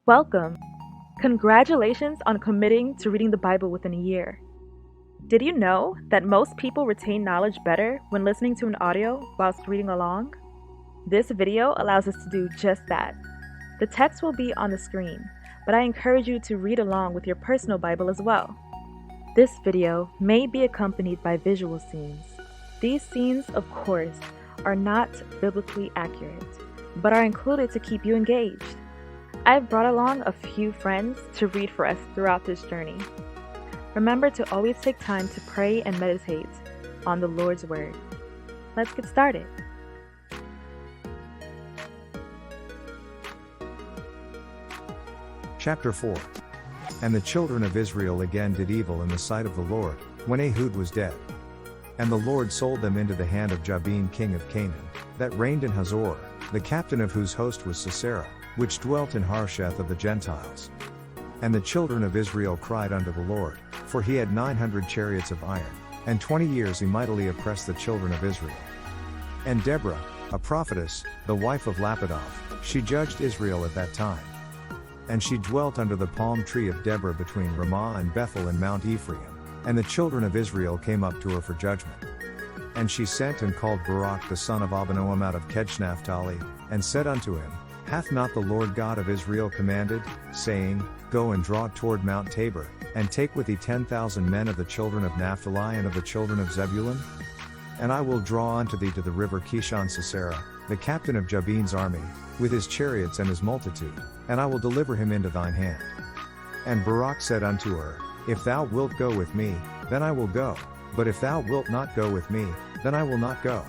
Welcome! Congratulations on committing to reading the Bible within a year. Did you know that most people retain knowledge better when listening to an audio whilst reading along? This video allows us to do just that. The text will be on the screen, but I encourage you to read along with your personal Bible as well. This video may be accompanied by visual scenes. These scenes, of course, are not biblically accurate, but are included to keep you engaged. I've brought along a few friends to read for us throughout this journey. Remember to always take time to pray and meditate on the Lord's Word. Let's get started. Chapter 4. And the children of Israel again did evil in the sight of the Lord, when Ehud was dead. And the Lord sold them into the hand of Jabin king of Canaan, that reigned in Hazor, the captain of whose host was Sisera, which dwelt in Harosheth of the Gentiles. And the children of Israel cried unto the Lord, for he had 900 chariots of iron, and 20 years he mightily oppressed the children of Israel. And Deborah, a prophetess, the wife of Lapidoth, she judged Israel at that time. And she dwelt under the palm tree of Deborah between Ramah and Bethel in Mount Ephraim, and the children of Israel came up to her for judgment. And she sent and called Barak the son of Abinoam out of Kedsh-Naphtali, and said unto him, Hath not the Lord God of Israel commanded, saying, Go and draw toward Mount Tabor, and take with thee 10,000 men of the children of Naphtali and of the children of Zebulun? And I will draw unto thee to the river Kishon Sisera, the captain of Jabin's army, with his chariots and his multitude, and I will deliver him into thine hand. And Barak said unto her, If thou wilt go with me, then I will go, but if thou wilt not go with me, then I will not go.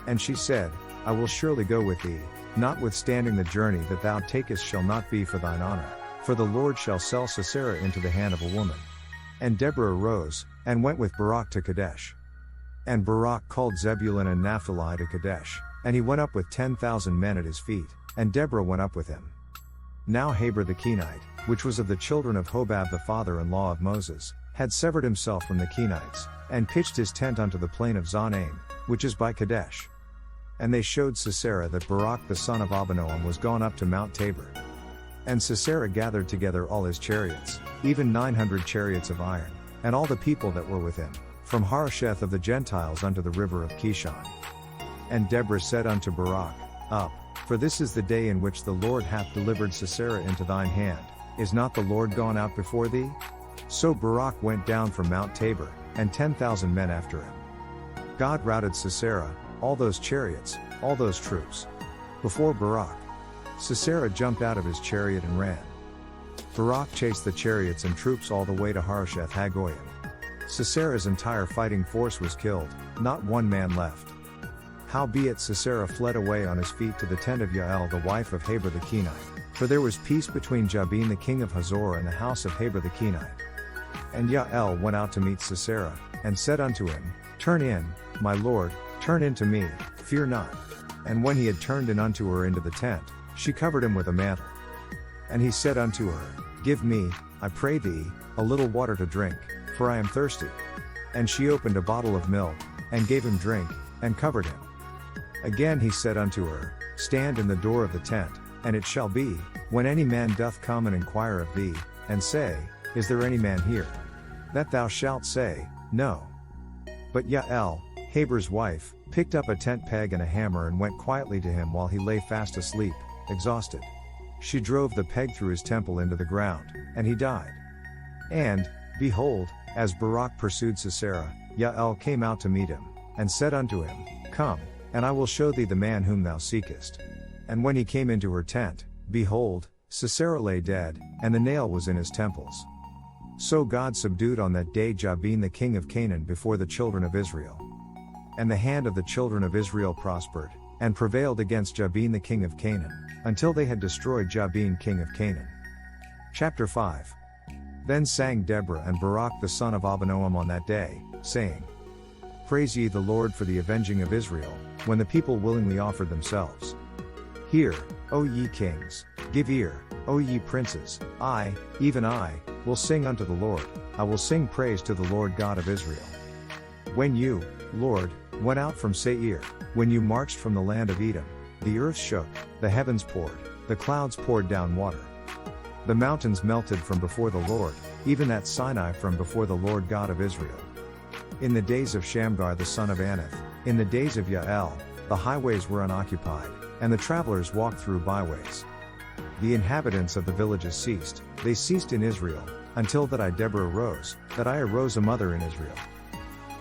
And she said, I will surely go with thee, notwithstanding the journey that thou takest shall not be for thine honor, for the Lord shall sell Sisera into the hand of a woman. And Deborah arose, and went with Barak to Kadesh. And Barak called Zebulun and Naphtali to Kadesh, and he went up with 10,000 men at his feet, and Deborah went up with him. Now Heber the Kenite, which was of the children of Hobab the father-in-law of Moses, had severed himself from the Kenites, and pitched his tent unto the plain of Zonaim, which is by Kadesh. And they showed Sisera that Barak the son of Abinoam was gone up to Mount Tabor. And Sisera gathered together all his chariots, even 900 chariots of iron, and all the people that were with him, from Harosheth of the Gentiles unto the river of Kishon. And Deborah said unto Barak, Up, for this is the day in which the Lord hath delivered Sisera into thine hand. Is not the Lord gone out before thee? So Barak went down from Mount Tabor, and 10,000 men after him. God routed Sisera, all those chariots, all those troops. Before Barak, Sisera jumped out of his chariot and ran. Barak chased the chariots and troops all the way to Harosheth Hagoyim. Sisera's entire fighting force was killed, not one man left. Howbeit Sisera fled away on his feet to the tent of Jael the wife of Heber the Kenite, for there was peace between Jabin the king of Hazor and the house of Heber the Kenite. And Jael went out to meet Sisera, and said unto him, Turn in, my lord, turn in to me, fear not. And when he had turned in unto her into the tent, she covered him with a mantle. And he said unto her, Give me, I pray thee, a little water to drink, for I am thirsty. And she opened a bottle of milk, and gave him drink, and covered him. Again he said unto her, Stand in the door of the tent, and it shall be, when any man doth come and inquire of thee, and say, Is there any man here? That thou shalt say, No. But Jael, Heber's wife, picked up a tent peg and a hammer and went quietly to him while he lay fast asleep, exhausted. She drove the peg through his temple into the ground, and he died. And, behold, as Barak pursued Sisera, Jael came out to meet him, and said unto him, Come, and I will show thee the man whom thou seekest. And when he came into her tent, behold, Sisera lay dead, and the nail was in his temples. So God subdued on that day Jabin the king of Canaan before the children of Israel. And the hand of the children of Israel prospered, and prevailed against Jabin the king of Canaan, until they had destroyed Jabin king of Canaan. Chapter 5. Then sang Deborah and Barak the son of Abinoam on that day, saying, Praise ye the Lord for the avenging of Israel, when the people willingly offered themselves. Hear, O ye kings, give ear, O ye princes, I, even I, will sing unto the Lord, I will sing praise to the Lord God of Israel. When you, Lord, went out from Seir, when you marched from the land of Edom, the earth shook, the heavens poured, the clouds poured down water. The mountains melted from before the Lord, even that Sinai from before the Lord God of Israel. In the days of Shamgar the son of Anath, in the days of Yael, the highways were unoccupied, and the travelers walked through byways. The inhabitants of the villages ceased, they ceased in Israel, until that I Deborah arose, that I arose a mother in Israel.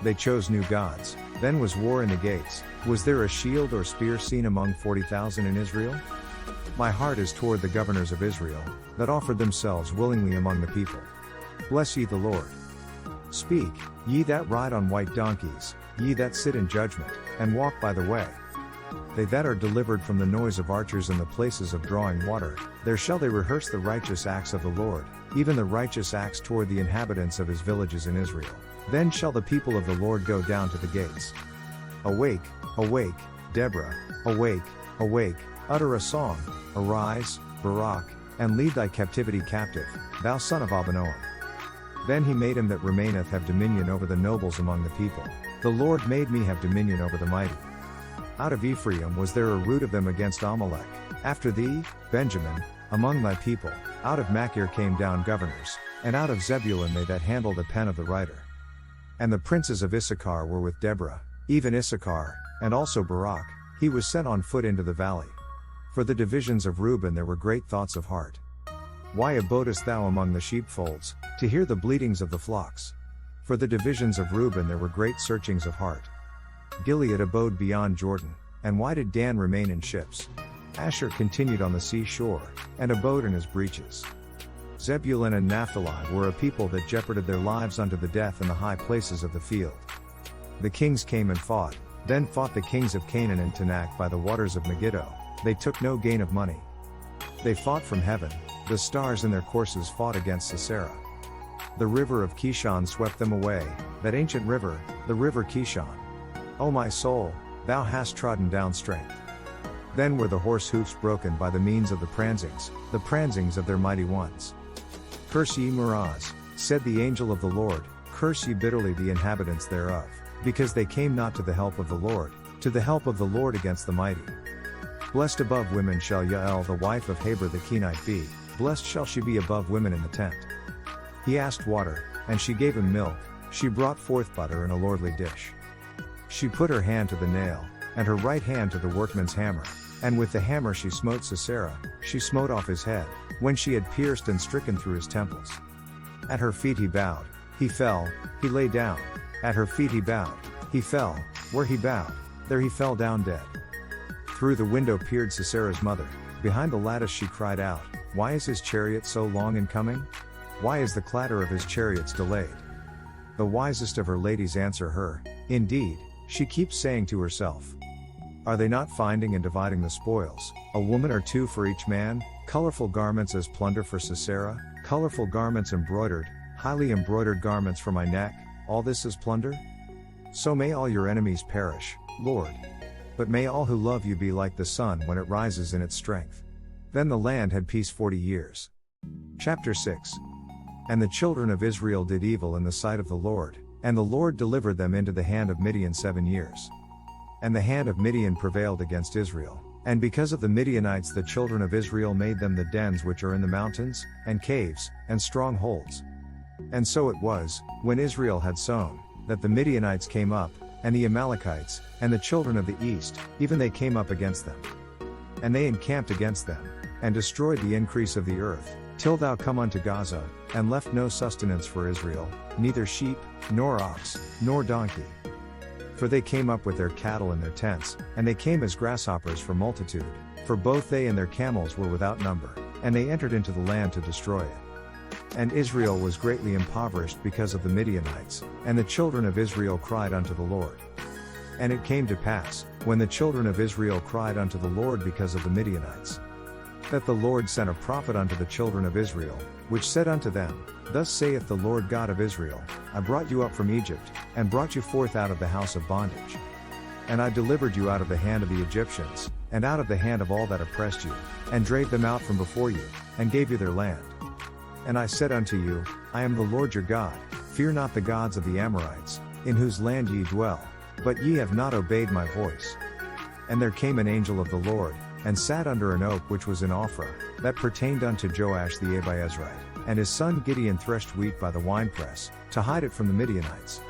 They chose new gods, then was war in the gates. Was there a shield or spear seen among 40,000 in Israel? My heart is toward the governors of Israel, that offered themselves willingly among the people. Bless ye the Lord. Speak, ye that ride on white donkeys, ye that sit in judgment, and walk by the way. They that are delivered from the noise of archers in the places of drawing water, there shall they rehearse the righteous acts of the Lord, even the righteous acts toward the inhabitants of his villages in Israel. Then shall the people of the Lord go down to the gates. Awake, awake, Deborah, awake, awake, utter a song, arise, Barak, and lead thy captivity captive, thou son of Abinoam. Then he made him that remaineth have dominion over the nobles among the people. The Lord made me have dominion over the mighty. Out of Ephraim was there a root of them against Amalek. After thee, Benjamin, among thy people, out of Machir came down governors, and out of Zebulun they that handle the pen of the writer. And the princes of Issachar were with Deborah, even Issachar, and also Barak, he was sent on foot into the valley. For the divisions of Reuben there were great thoughts of heart. Why abodest thou among the sheepfolds, to hear the bleatings of the flocks? For the divisions of Reuben there were great searchings of heart. Gilead abode beyond Jordan, and why did Dan remain in ships? Asher continued on the sea shore, and abode in his breaches. Zebulun and Naphtali were a people that jeoparded their lives unto the death in the high places of the field. The kings came and fought, then fought the kings of Canaan and Tanakh by the waters of Megiddo, they took no gain of money. They fought from heaven, the stars in their courses fought against Sisera. The river of Kishon swept them away, that ancient river, the river Kishon. O my soul, thou hast trodden down strength. Then were the horse hoofs broken by the means of the pransings of their mighty ones. Curse ye Meroz, said the angel of the Lord, curse ye bitterly the inhabitants thereof, because they came not to the help of the Lord against the mighty. Blessed above women shall Yael the wife of Heber the Kenite be, blessed shall she be above women in the tent. He asked water, and she gave him milk, she brought forth butter in a lordly dish. She put her hand to the nail, and her right hand to the workman's hammer, and with the hammer she smote Sisera, she smote off his head, when she had pierced and stricken through his temples. At her feet he bowed, he fell, he lay down, at her feet he bowed, he fell, where he bowed, there he fell down dead. Through the window peered Sisera's mother, behind the lattice she cried out, why is his chariot so long in coming? Why is the clatter of his chariots delayed? The wisest of her ladies answer her, indeed, she keeps saying to herself, are they not finding and dividing the spoils, a woman or two for each man, colorful garments as plunder for Sisera, colorful garments embroidered, highly embroidered garments for my neck, all this is plunder? So may all your enemies perish, Lord. But may all who love you be like the sun when it rises in its strength. Then the land had peace 40 years. Chapter 6. And the children of Israel did evil in the sight of the Lord, and the Lord delivered them into the hand of Midian 7 years. And the hand of Midian prevailed against Israel, and because of the Midianites the children of Israel made them the dens which are in the mountains, and caves, and strongholds. And so it was, when Israel had sown, that the Midianites came up, and the Amalekites, and the children of the east, even they came up against them. And they encamped against them, and destroyed the increase of the earth, till thou come unto Gaza, and left no sustenance for Israel, neither sheep, nor ox, nor donkey. For they came up with their cattle and their tents, and they came as grasshoppers for multitude, for both they and their camels were without number, and they entered into the land to destroy it. And Israel was greatly impoverished because of the Midianites, and the children of Israel cried unto the Lord. And it came to pass, when the children of Israel cried unto the Lord because of the Midianites, that the Lord sent a prophet unto the children of Israel, which said unto them, Thus saith the Lord God of Israel, I brought you up from Egypt, and brought you forth out of the house of bondage. And I delivered you out of the hand of the Egyptians, and out of the hand of all that oppressed you, and drave them out from before you, and gave you their land. And I said unto you, I am the Lord your God, fear not the gods of the Amorites, in whose land ye dwell, but ye have not obeyed my voice. And there came an angel of the Lord, and sat under an oak which was in Ophrah, that pertained unto Joash the Abiezrite, and his son Gideon threshed wheat by the winepress, to hide it from the Midianites.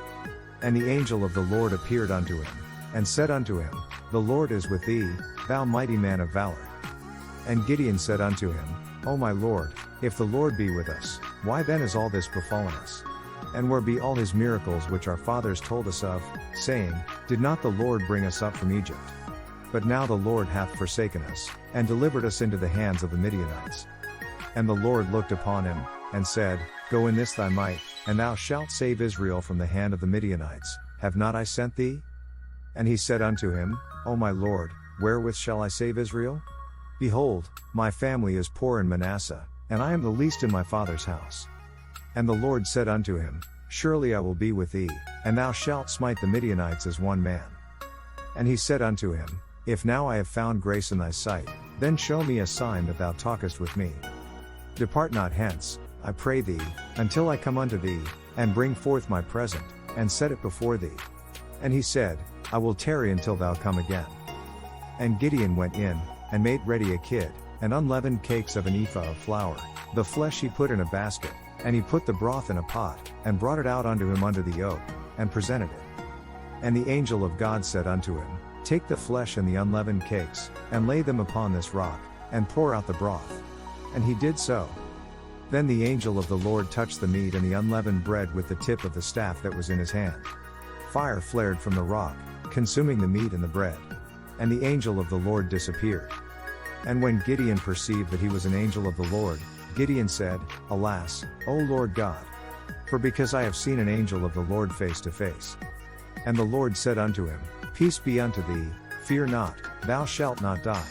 And the angel of the Lord appeared unto him, and said unto him, The Lord is with thee, thou mighty man of valor. And Gideon said unto him, O my Lord, if the Lord be with us, why then is all this befallen us? And where be all his miracles which our fathers told us of, saying, Did not the Lord bring us up from Egypt? But now the Lord hath forsaken us, and delivered us into the hands of the Midianites. And the Lord looked upon him, and said, Go in this thy might, and thou shalt save Israel from the hand of the Midianites. Have not I sent thee? And he said unto him, O my Lord, wherewith shall I save Israel? Behold, my family is poor in Manasseh, and I am the least in my father's house. And the Lord said unto him, Surely I will be with thee, and thou shalt smite the Midianites as one man. And he said unto him, If now I have found grace in thy sight, then show me a sign that thou talkest with me. Depart not hence, I pray thee, until I come unto thee, and bring forth my present, and set it before thee. And he said, I will tarry until thou come again. And Gideon went in, and made ready a kid, and unleavened cakes of an ephah of flour. The flesh he put in a basket, and he put the broth in a pot, and brought it out unto him under the oak, and presented it. And the angel of God said unto him, Take the flesh and the unleavened cakes, and lay them upon this rock, and pour out the broth. And he did so. Then the angel of the Lord touched the meat and the unleavened bread with the tip of the staff that was in his hand. Fire flared from the rock, consuming the meat and the bread. And the angel of the Lord disappeared. And when Gideon perceived that he was an angel of the Lord, Gideon said, Alas, O Lord God! For because I have seen an angel of the Lord face to face. And the Lord said unto him, Peace be unto thee, fear not, thou shalt not die.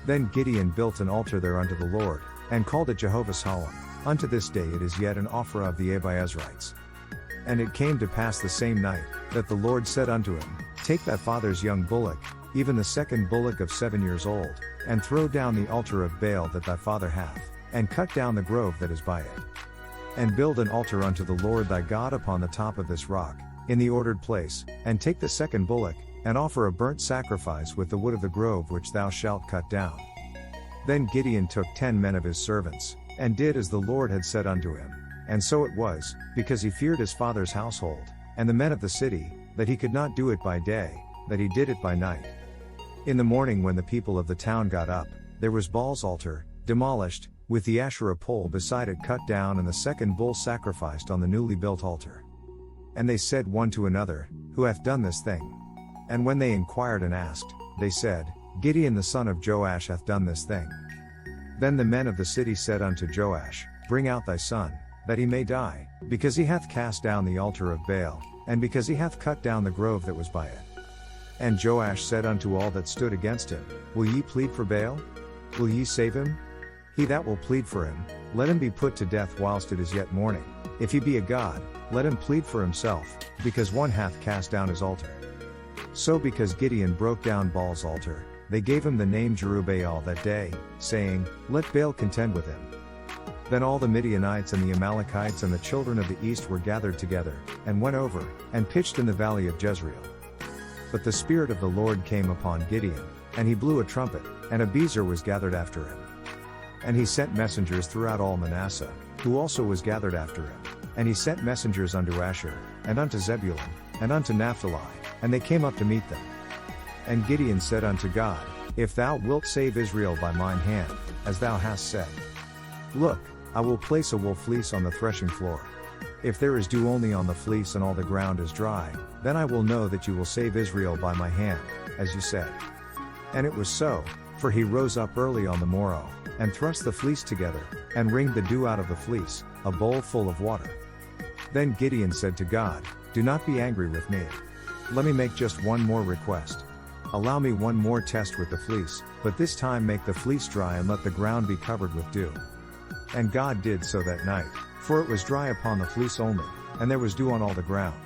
Then Gideon built an altar there unto the Lord, and called it Jehovah's Halom. Unto this day it is yet an offer of the Abiezrites. And it came to pass the same night, that the Lord said unto him, Take thy father's young bullock, even the second bullock of 7 years old, and throw down the altar of Baal that thy father hath, and cut down the grove that is by it. And build an altar unto the Lord thy God upon the top of this rock, in the ordered place, and take the second bullock, and offer a burnt sacrifice with the wood of the grove which thou shalt cut down. Then Gideon took 10 men of his servants, and did as the Lord had said unto him. And so it was, because he feared his father's household, and the men of the city, that he could not do it by day, that he did it by night. In the morning when the people of the town got up, there was Baal's altar, demolished, with the Asherah pole beside it cut down and the second bull sacrificed on the newly built altar. And they said one to another, Who hath done this thing? And when they inquired and asked, they said, Gideon the son of Joash hath done this thing. Then the men of the city said unto Joash, Bring out thy son, that he may die, because he hath cast down the altar of Baal, and because he hath cut down the grove that was by it. And Joash said unto all that stood against him, Will ye plead for Baal? Will ye save him? He that will plead for him, let him be put to death whilst it is yet morning. If he be a god, let him plead for himself, because one hath cast down his altar. So because Gideon broke down Baal's altar, they gave him the name Jerubbaal that day, saying, Let Baal contend with him. Then all the Midianites and the Amalekites and the children of the east were gathered together, and went over, and pitched in the valley of Jezreel. But the Spirit of the Lord came upon Gideon, and he blew a trumpet, and Abiezer was gathered after him. And he sent messengers throughout all Manasseh, who also was gathered after him. And he sent messengers unto Asher, and unto Zebulun, and unto Naphtali, and they came up to meet them. And Gideon said unto God, If thou wilt save Israel by mine hand, as thou hast said, Look, I will place a wool fleece on the threshing floor. If there is dew only on the fleece and all the ground is dry, then I will know that you will save Israel by my hand, as you said. And it was so, for he rose up early on the morrow, and thrust the fleece together, and wringed the dew out of the fleece, a bowl full of water. Then Gideon said to God, Do not be angry with me. Let me make just one more request. Allow me one more test with the fleece, but this time make the fleece dry and let the ground be covered with dew. And God did so that night, for it was dry upon the fleece only, and there was dew on all the ground.